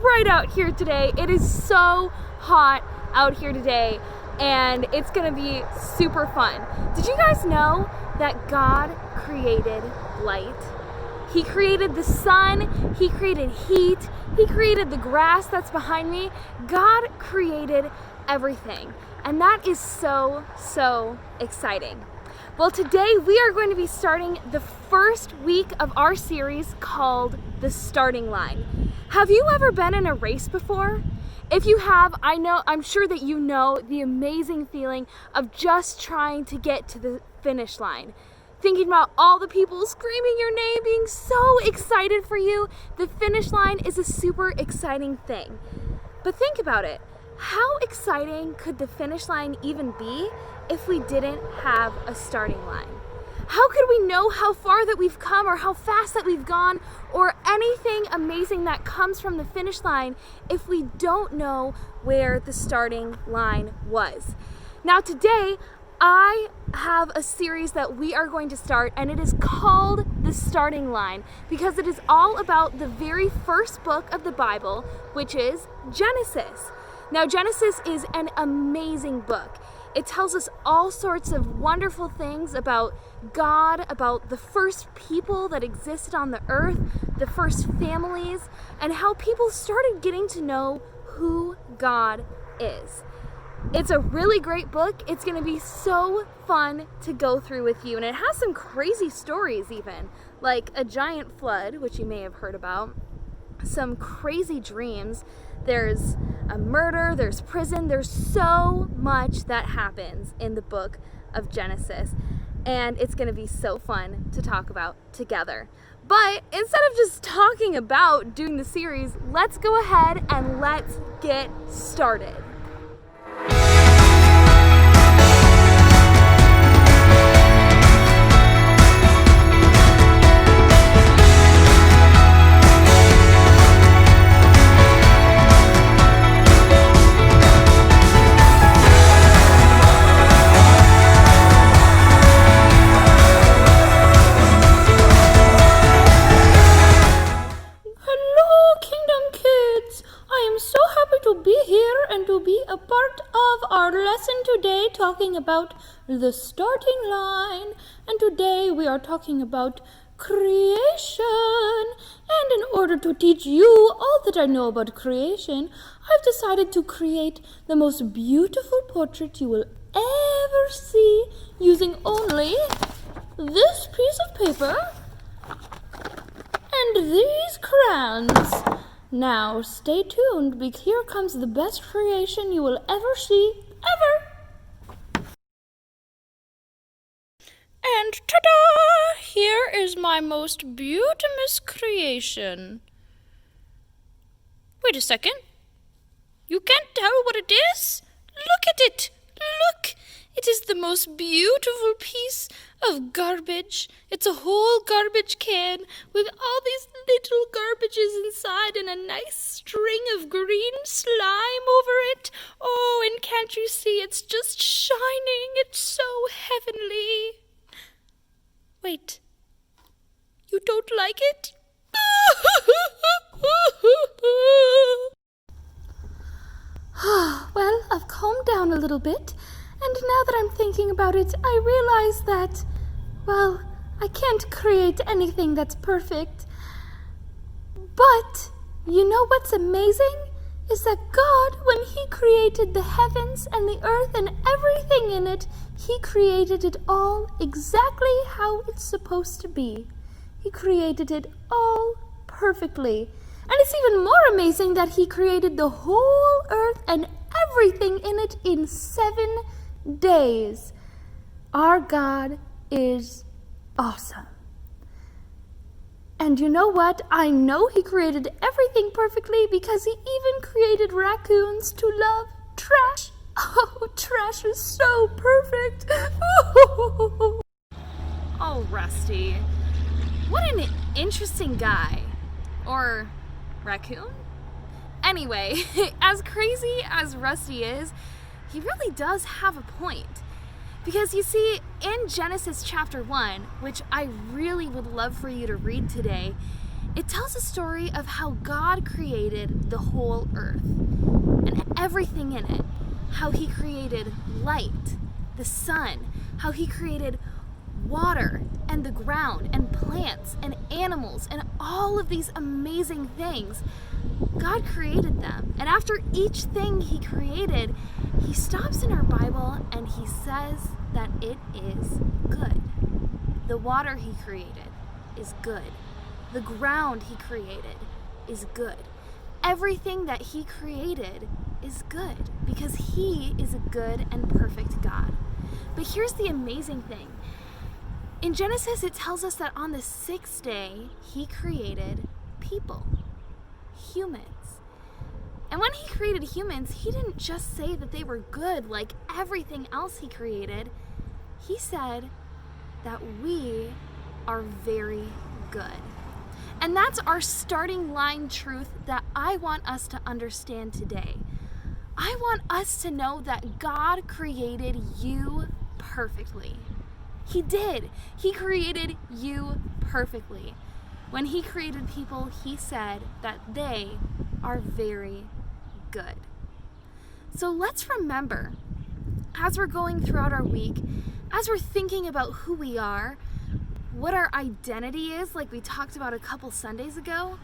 bright out here today. It is so hot out here today, and it's gonna be super fun. Did you guys know that God created light? He created the sun, He created heat, He created the grass that's behind me. God created everything, and that is so exciting. Well, today we are going to be starting the first week of our series called The Starting Line. Have you ever been in a race before? If you have, I'm sure that you know the amazing feeling of just trying to get to the finish line. Thinking about all the people screaming your name, being so excited for you. The finish line is a super exciting thing. But think about it. How exciting could the finish line even be if we didn't have a starting line? How could we know how far that we've come or how fast that we've gone or anything amazing that comes from the finish line if we don't know where the starting line was? Now today, I have a series that we are going to start, and it is called The Starting Line because it is all about the very first book of the Bible, which is Genesis. Now, Genesis is an amazing book. It tells us all sorts of wonderful things about God, about the first people that existed on the earth, the first families, and how people started getting to know who God is. It's a really great book. It's going to be so fun to go through with you, and it has some crazy stories even, like a giant flood, which you may have heard about, some crazy dreams. There's a murder, there's prison, there's so much that happens in the book of Genesis, and it's going to be so fun to talk about together. But instead of just talking about doing the series, let's go ahead and let's get started. Today talking about the starting line, and today we are talking about creation. And in order to teach you all that I know about creation, I've decided to create the most beautiful portrait you will ever see using only this piece of paper and these crayons. Now stay tuned, because here comes the best creation you will ever see, ever. And ta-da! Here is my most beautiful creation. Wait a second. You can't tell what it is? Look at it! Look! It is the most beautiful piece of garbage. It's a whole garbage can with all these little garbages inside and a nice string of green slime over it. Oh, and can't you see it's just shining? It's so heavenly. Wait, you don't like it? Well, I've calmed down a little bit, and now that I'm thinking about it, I realize that, well, I can't create anything that's perfect. But you know what's amazing? Is that God, when He created the heavens and the earth and everything in it, He created it all exactly how it's supposed to be. He created it all perfectly. And it's even more amazing that He created the whole earth and everything in it in 7 days. Our God is awesome. And you know what? I know He created everything perfectly because He even created raccoons to love trash. Oh, trash is so perfect. Oh, Rusty. What an interesting guy. Or raccoon? Anyway, as crazy as Rusty is, he really does have a point. Because you see, in Genesis chapter 1, which I really would love for you to read today, It tells a story of how God created the whole earth and everything in it. How he created light, the sun, how he created water and the ground and plants and animals and all of these amazing things. God created them. And after each thing he created, he stops in our Bible and he says that it is good. The water he created is good. The ground he created is good. Everything that he created is good because he is a good and perfect God. But here's the amazing thing. In Genesis, it tells us that on the sixth day, he created people, humans. And when he created humans, he didn't just say that they were good like everything else he created. He said that we are very good. And that's our starting line truth that I want us to understand today. I want us to know that God created you perfectly. He did. He created you perfectly. When he created people, he said that they are very good. So let's remember, as we're going throughout our week, as we're thinking about who we are, what our identity is, like we talked about a couple Sundays ago,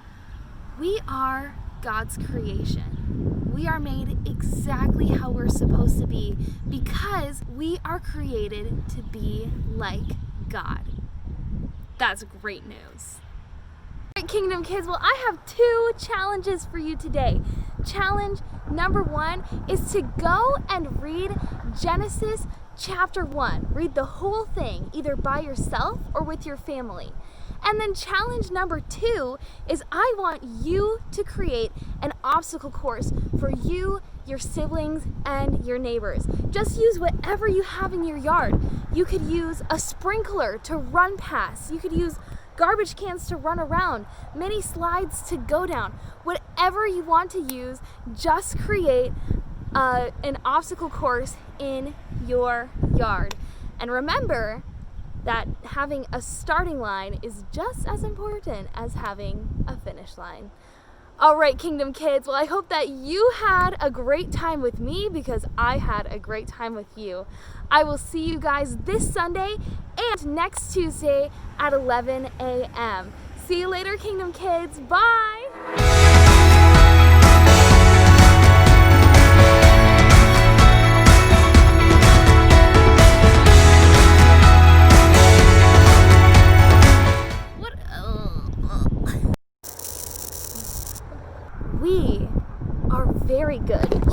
we are God's creation. We are made exactly how we're supposed to be because we are created to be like God. That's great news. All right, Kingdom Kids, well, I have 2 challenges for you today. Challenge number 1 is to go and read Genesis chapter 1. Read the whole thing, either by yourself or with your family. And then challenge number 2 is I want you to create an obstacle course for you, your siblings, and your neighbors. Just use whatever you have in your yard. You could use a sprinkler to run past. You could use garbage cans to run around, mini slides to go down. Whatever you want to use, just create an obstacle course in your yard. And remember that having a starting line is just as important as having a finish line. All right, Kingdom Kids, well, I hope that you had a great time with me because I had a great time with you. I will see you guys this Sunday and next Tuesday at 11 a.m. See you later, Kingdom Kids. Bye! We are very good.